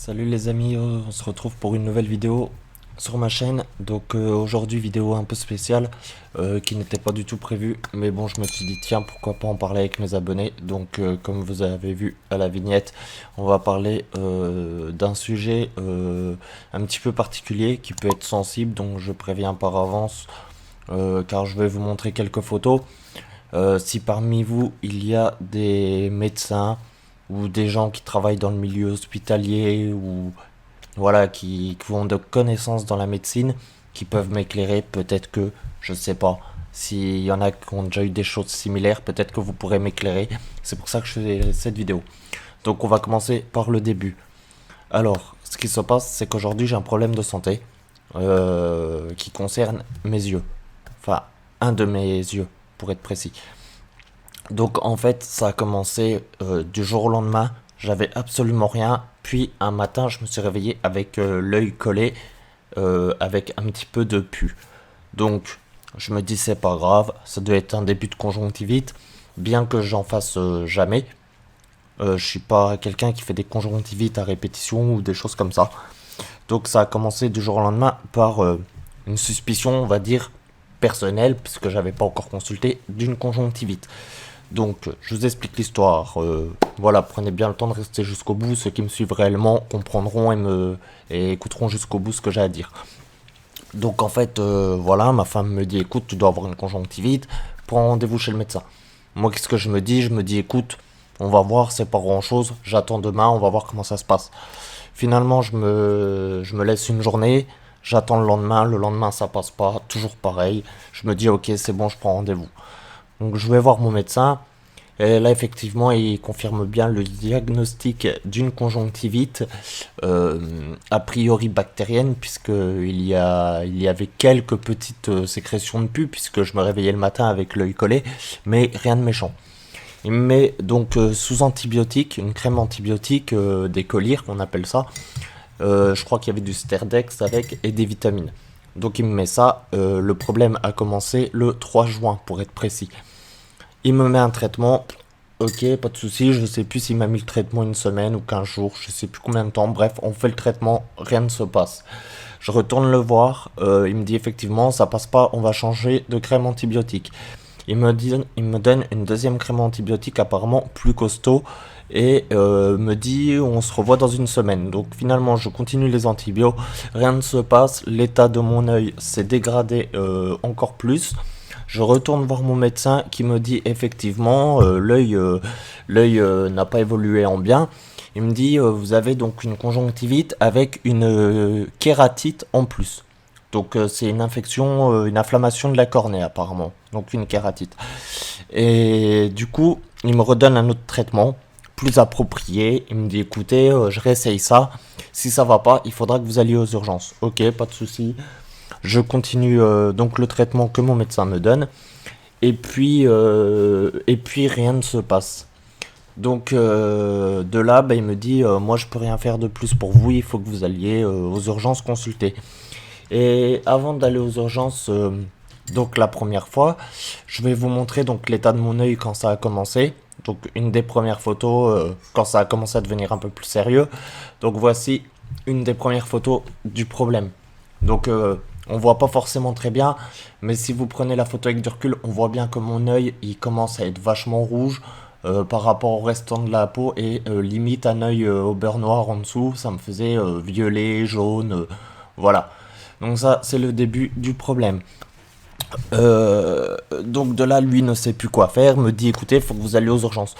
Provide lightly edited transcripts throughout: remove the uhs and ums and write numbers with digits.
Salut les amis, on se retrouve pour une nouvelle vidéo sur ma chaîne. Donc aujourd'hui vidéo un peu spéciale qui n'était pas du tout prévue. Mais bon, je me suis dit tiens, pourquoi pas en parler avec mes abonnés. Donc comme vous avez vu à la vignette, on va parler d'un sujet un petit peu particulier qui peut être sensible. Donc je préviens par avance car je vais vous montrer quelques photos. Si parmi vous il y a des médecins ou des gens qui travaillent dans le milieu hospitalier ou voilà qui ont de connaissances dans la médecine, qui peuvent m'éclairer, peut-être que je sais pas. S'il y en a qui ont déjà eu des choses similaires, peut-être que vous pourrez m'éclairer. C'est pour ça que je fais cette vidéo. Donc on va commencer par le début. Alors, ce qui se passe, c'est qu'aujourd'hui j'ai un problème de santé qui concerne mes yeux. Enfin, un de mes yeux, pour être précis. Donc en fait, ça a commencé du jour au lendemain. J'avais absolument rien. Puis un matin, je me suis réveillé avec l'œil collé, avec un petit peu de pus. Donc je me dis c'est pas grave, ça doit être un début de conjonctivite, bien que j'en fasse jamais. Je suis pas quelqu'un qui fait des conjonctivites à répétition ou des choses comme ça. Donc ça a commencé du jour au lendemain par une suspicion, on va dire, personnelle, puisque j'avais pas encore consulté, d'une conjonctivite. Donc, je vous explique l'histoire. Voilà, prenez bien le temps de rester jusqu'au bout. Ceux qui me suivent réellement comprendront et écouteront jusqu'au bout ce que j'ai à dire. Donc, en fait, voilà, ma femme me dit, écoute, tu dois avoir une conjonctivite, prends rendez-vous chez le médecin. Moi, qu'est-ce que je me dis? Je me dis, écoute, on va voir, c'est pas grand-chose. J'attends demain, on va voir comment ça se passe. Finalement, je me laisse une journée. J'attends le lendemain ça passe pas, toujours pareil. Je me dis ok c'est bon, je prends rendez-vous. Donc je vais voir mon médecin. Et là, effectivement, il confirme bien le diagnostic d'une conjonctivite, a priori bactérienne, il y avait quelques petites sécrétions de pus, puisque je me réveillais le matin avec l'œil collé, mais rien de méchant. Il me met donc sous antibiotiques, une crème antibiotique, des collyres, qu'on appelle ça. Je crois qu'il y avait du Sterdex avec et des vitamines. Donc il me met ça. Le problème a commencé le 3 juin, pour être précis. Il me met un traitement. Ok, pas de souci. Je sais plus s'il m'a mis le traitement une semaine ou 15 jours. Je sais plus combien de temps. Bref, on fait le traitement. Rien ne se passe. Je retourne le voir. Il me dit effectivement, ça passe pas. On va changer de crème antibiotique. Il me donne une deuxième crème antibiotique apparemment plus costaud et me dit on se revoit dans une semaine. Donc finalement je continue les antibiotiques, rien ne se passe, l'état de mon œil s'est dégradé encore plus. Je retourne voir mon médecin qui me dit effectivement l'œil n'a pas évolué en bien. Il me dit vous avez donc une conjonctivite avec une kératite en plus. Donc c'est une infection, une inflammation de la cornée apparemment. Donc une kératite. Et du coup, il me redonne un autre traitement plus approprié. Il me dit écoutez, je réessaye ça. Si ça va pas, il faudra que vous alliez aux urgences. Ok, pas de souci. Je continue donc le traitement que mon médecin me donne. Et puis rien ne se passe. Donc de là, il me dit moi je peux rien faire de plus pour vous. Il faut que vous alliez aux urgences consulter. Et avant d'aller aux urgences, donc la première fois, je vais vous montrer donc l'état de mon œil quand ça a commencé. Donc une des premières photos quand ça a commencé à devenir un peu plus sérieux. Donc voici une des premières photos du problème. Donc on voit pas forcément très bien, mais si vous prenez la photo avec du recul, on voit bien que mon œil il commence à être vachement rouge par rapport au restant de la peau et limite un œil au beurre noir en dessous, ça me faisait violet, jaune, voilà. Donc ça c'est le début du problème. Donc de là, lui ne sait plus quoi faire, me dit écoutez, il faut que vous alliez aux urgences.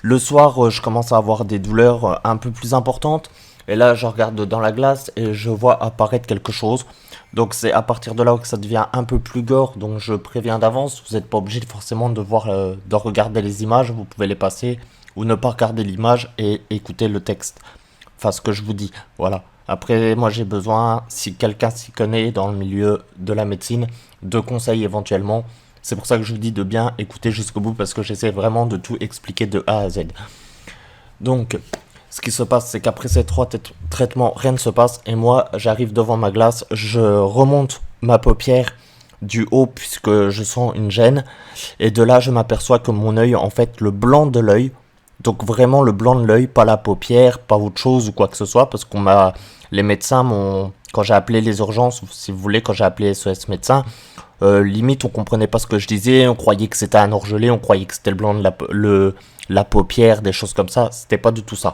Le soir, je commence à avoir des douleurs un peu plus importantes. Et là, je regarde dans la glace et je vois apparaître quelque chose. Donc c'est à partir de là que ça devient un peu plus gore. Donc je préviens d'avance, vous n'êtes pas obligé forcément de regarder les images, vous pouvez les passer ou ne pas regarder l'image et écouter le texte. Enfin, ce que je vous dis, voilà. Après, moi j'ai besoin, si quelqu'un s'y connaît dans le milieu de la médecine, de conseils éventuellement. C'est pour ça que je vous dis de bien écouter jusqu'au bout parce que j'essaie vraiment de tout expliquer de A à Z. Donc, ce qui se passe, c'est qu'après ces trois traitements, rien ne se passe. Et moi, j'arrive devant ma glace, je remonte ma paupière du haut puisque je sens une gêne. Et de là, je m'aperçois que mon œil, en fait, le blanc de l'œil, Donc vraiment le blanc de l'œil, pas la paupière, pas autre chose ou quoi que ce soit, parce les médecins m'ont, quand j'ai appelé les urgences, si vous voulez, quand j'ai appelé SOS médecin, limite on comprenait pas ce que je disais, on croyait que c'était un orgelé, on croyait que c'était le blanc de la paupière, des choses comme ça, c'était pas du tout ça.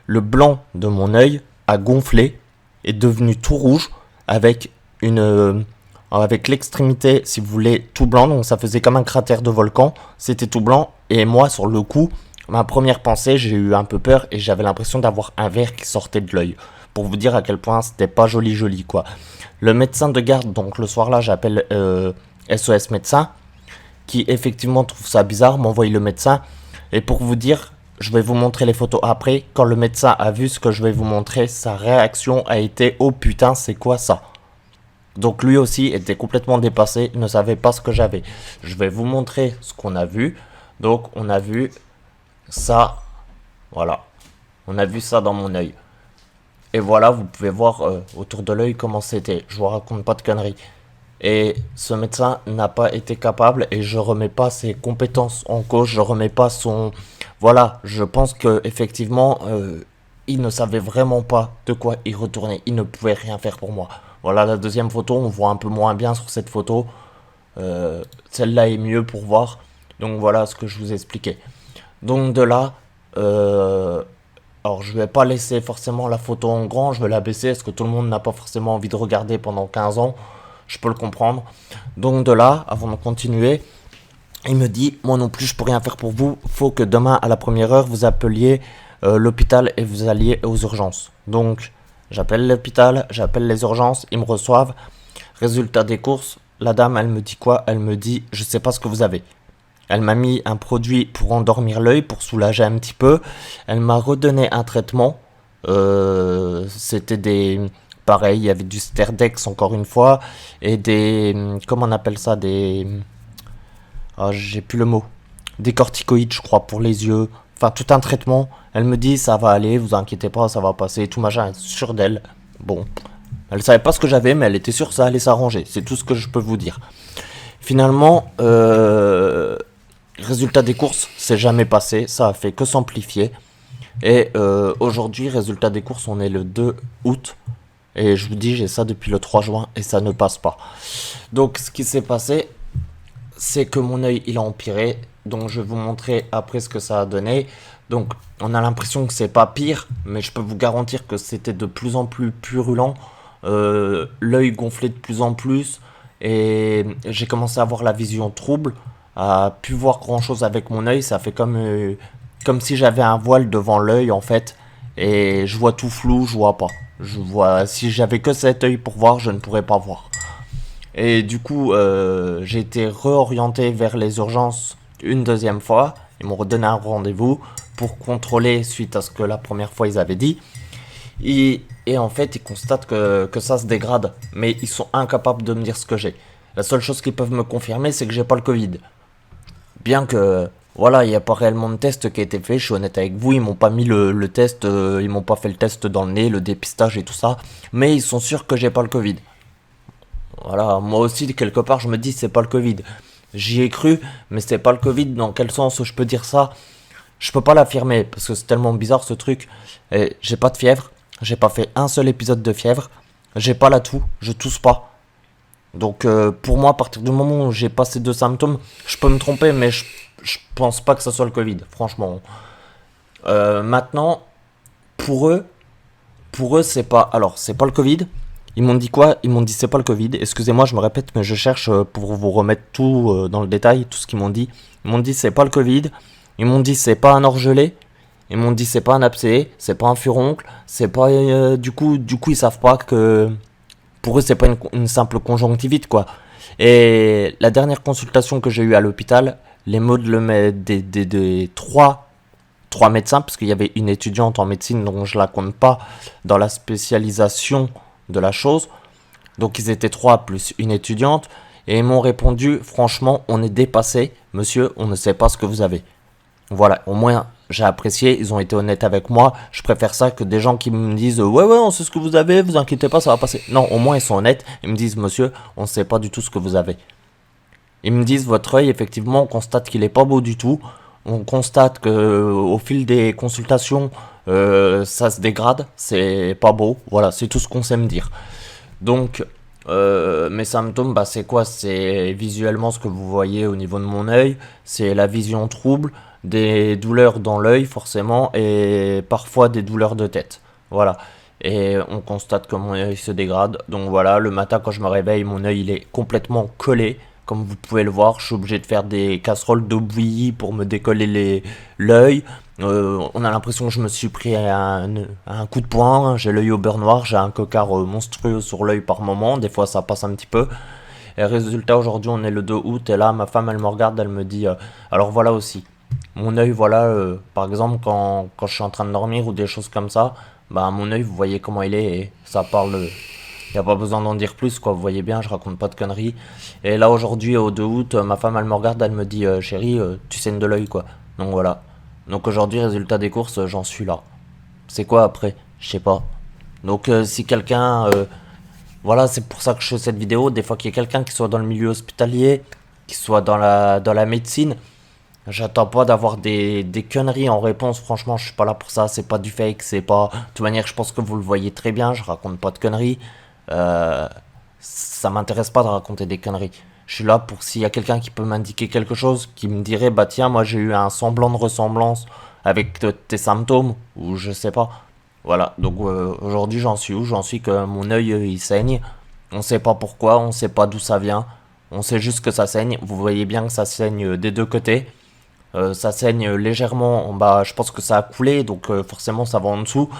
Le blanc de mon œil a gonflé, est devenu tout rouge, avec l'extrémité, si vous voulez, tout blanc, donc ça faisait comme un cratère de volcan, c'était tout blanc, et moi sur le coup, ma première pensée, j'ai eu un peu peur et j'avais l'impression d'avoir un verre qui sortait de l'œil. Pour vous dire à quel point c'était pas joli quoi. Le médecin de garde, donc le soir là, j'appelle SOS médecin, qui effectivement trouve ça bizarre, m'envoie le médecin. Et pour vous dire, je vais vous montrer les photos après. Quand le médecin a vu ce que je vais vous montrer, sa réaction a été oh putain, c'est quoi ça? Donc lui aussi était complètement dépassé, ne savait pas ce que j'avais. Je vais vous montrer ce qu'on a vu. Donc on a vu ça, voilà. On a vu ça dans mon œil. Et voilà, vous pouvez voir autour de l'œil comment c'était. Je vous raconte pas de conneries. Et ce médecin n'a pas été capable, et je remets pas ses compétences en cause, je remets pas son... Voilà, je pense que effectivement, il ne savait vraiment pas de quoi il retournait. Il ne pouvait rien faire pour moi. Voilà la deuxième photo, on voit un peu moins bien sur cette photo. Celle-là est mieux pour voir. Donc voilà ce que je vous expliquais. Donc de là, alors je vais pas laisser forcément la photo en grand, je vais la baisser parce que tout le monde n'a pas forcément envie de regarder pendant 15 ans. Je peux le comprendre. Donc de là, avant de continuer, il me dit, moi non plus je peux rien faire pour vous, faut que demain à la première heure vous appeliez l'hôpital et vous alliez aux urgences. Donc j'appelle l'hôpital, j'appelle les urgences, ils me reçoivent. Résultat des courses, la dame elle me dit quoi? Elle me dit, je sais pas ce que vous avez. Elle m'a mis un produit pour endormir l'œil, pour soulager un petit peu. Elle m'a redonné un traitement. C'était des... Pareil, il y avait du Sterdex encore une fois. Et des... Comment on appelle ça? Des... Oh, j'ai plus le mot. Des corticoïdes, je crois, pour les yeux. Enfin, tout un traitement. Elle me dit, ça va aller, vous inquiétez pas, ça va passer. Tout machin, elle est sûre d'elle. Bon. Elle savait pas ce que j'avais, mais elle était sûre que ça allait s'arranger. C'est tout ce que je peux vous dire. Finalement, résultat des courses, c'est jamais passé. Ça a fait que s'amplifier. Et aujourd'hui, résultat des courses, on est le 2 août. Et je vous dis, j'ai ça depuis le 3 juin et ça ne passe pas. Donc, ce qui s'est passé, c'est que mon œil, il a empiré. Donc, je vais vous montrer après ce que ça a donné. Donc, on a l'impression que c'est pas pire, mais je peux vous garantir que c'était de plus en plus purulent. L'œil gonflait de plus en plus. Et j'ai commencé à avoir la vision trouble. À plus voir grand chose avec mon œil. Ça fait comme si j'avais un voile devant l'œil en fait. Et je vois tout flou, je vois pas. Je vois, si j'avais que cet œil pour voir, je ne pourrais pas voir. Et du coup, j'ai été réorienté vers les urgences une deuxième fois. Ils m'ont redonné un rendez-vous pour contrôler suite à ce que la première fois ils avaient dit. Et en fait, ils constatent que ça se dégrade. Mais ils sont incapables de me dire ce que j'ai. La seule chose qu'ils peuvent me confirmer, c'est que j'ai pas le Covid. Bien que... Voilà, il n'y a pas réellement de test qui a été fait, je suis honnête avec vous, ils m'ont pas mis le test, ils m'ont pas fait le test dans le nez, le dépistage et tout ça, mais ils sont sûrs que j'ai pas le Covid. Voilà, moi aussi, quelque part, je me dis c'est pas le Covid. J'y ai cru, mais c'est pas le Covid, dans quel sens je peux dire ça? Je peux pas l'affirmer, parce que c'est tellement bizarre ce truc. Et j'ai pas de fièvre, j'ai pas fait un seul épisode de fièvre, j'ai pas la toux, je tousse pas. Donc pour moi, à partir du moment où j'ai pas ces deux symptômes, je peux me tromper, mais je pense pas que ça soit le Covid, franchement. Maintenant, pour eux, c'est pas... Alors, c'est pas le Covid. Ils m'ont dit quoi? Ils m'ont dit c'est pas le Covid. Excusez-moi, je me répète, mais je cherche pour vous remettre tout dans le détail, tout ce qu'ils m'ont dit. Ils m'ont dit c'est pas le Covid. Ils m'ont dit c'est pas un orgelé. Ils m'ont dit c'est pas un abcès, c'est pas un furoncle, c'est pas... du coup, ils savent pas que... Pour eux, c'est pas une simple conjonctivite, quoi. Et la dernière consultation que j'ai eue à l'hôpital, les mots des trois médecins, parce qu'il y avait une étudiante en médecine, donc je la compte pas dans la spécialisation de la chose. Donc ils étaient 3 plus une étudiante, et ils m'ont répondu, franchement, on est dépassé, monsieur, on ne sait pas ce que vous avez. Voilà, au moins j'ai apprécié, ils ont été honnêtes avec moi. Je préfère ça que des gens qui me disent ouais on sait ce que vous avez, vous inquiétez pas, ça va passer. Non, au moins ils sont honnêtes, ils me disent monsieur, on sait pas du tout ce que vous avez. Ils me disent votre œil, effectivement, on constate qu'il est pas beau du tout. on constate que au fil des consultations, ça se dégrade, c'est pas beau, voilà, c'est tout ce qu'on sait me dire. Donc, mes symptômes, bah, c'est quoi? C'est visuellement ce que vous voyez au niveau de mon œil, c'est la vision trouble, des douleurs dans l'œil forcément, et parfois des douleurs de tête. Voilà. Et on constate que mon œil se dégrade. Donc voilà, le matin quand je me réveille, mon œil il est complètement collé. Comme vous pouvez le voir, je suis obligé de faire des casseroles d'eau bouillie pour me décoller l'œil. On a l'impression que je me suis pris un coup de poing. J'ai l'œil au beurre noir, j'ai un cocard monstrueux sur l'œil par moment. Des fois, ça passe un petit peu. Et résultat, aujourd'hui, on est le 2 août. Et là, ma femme, elle me regarde, elle me dit alors voilà aussi. Mon œil, voilà, par exemple, quand je suis en train de dormir ou des choses comme ça, bah, mon œil, vous voyez comment il est. Et ça parle. Y a pas besoin d'en dire plus, quoi. Vous voyez bien, je raconte pas de conneries. Et là, aujourd'hui, au 2 août, ma femme, elle me regarde, elle me dit chérie, tu saignes de l'œil, quoi. Donc voilà. Donc aujourd'hui, résultat des courses, j'en suis là. C'est quoi après? Je sais pas. Donc si quelqu'un. Voilà, c'est pour ça que je fais cette vidéo. Des fois qu'il y a quelqu'un qui soit dans le milieu hospitalier, qui soit dans la médecine, j'attends pas d'avoir des conneries en réponse. Franchement, je suis pas là pour ça. C'est pas du fake. C'est pas. De toute manière, je pense que vous le voyez très bien. Je raconte pas de conneries. Euh, Ça m'intéresse pas de raconter des conneries. Je suis là pour s'il y a quelqu'un qui peut m'indiquer quelque chose, qui me dirait bah tiens, moi j'ai eu un semblant de ressemblance avec tes symptômes, ou je sais pas. Voilà, donc aujourd'hui j'en suis où? J'en suis que mon œil il saigne. On sait pas pourquoi, on sait pas d'où ça vient. On sait juste que ça saigne. Vous voyez bien que ça saigne des deux côtés. Ça saigne légèrement. Bah, je pense que ça a coulé, donc forcément ça va en dessous.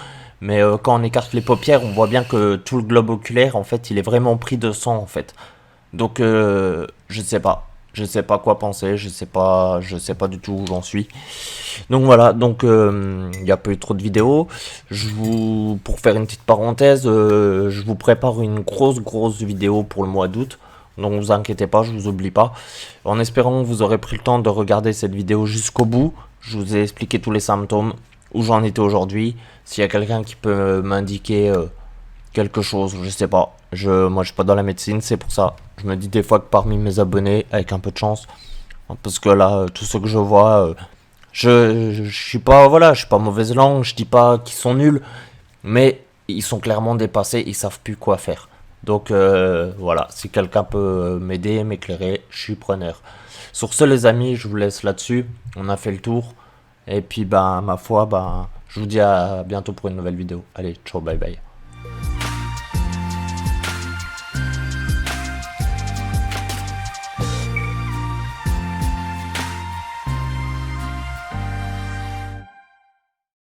Mais quand on écarte les paupières, on voit bien que tout le globe oculaire, en fait, il est vraiment pris de sang, en fait. Donc, je sais pas. Je sais pas quoi penser, je sais pas du tout où j'en suis. Donc voilà, donc il n'y a pas eu trop de vidéos. Pour faire une petite parenthèse, je vous prépare une grosse vidéo pour le mois d'août. Donc vous inquiétez pas, je vous oublie pas. En espérant que vous aurez pris le temps de regarder cette vidéo jusqu'au bout. Je vous ai expliqué tous les symptômes, où j'en étais aujourd'hui. S'il y a quelqu'un qui peut m'indiquer quelque chose, je sais pas. Moi je suis pas dans la médecine, c'est pour ça. Je me dis des fois que parmi mes abonnés, avec un peu de chance, parce que là, tous ceux que je vois, je suis pas, voilà, je suis pas mauvaise langue, je dis pas qu'ils sont nuls, mais ils sont clairement dépassés, ils savent plus quoi faire. Donc voilà, si quelqu'un peut m'aider, m'éclairer, je suis preneur. Sur ce les amis, je vous laisse là-dessus, on a fait le tour. Et puis ben ma foi, ben je vous dis à bientôt pour une nouvelle vidéo. Allez, ciao, bye bye.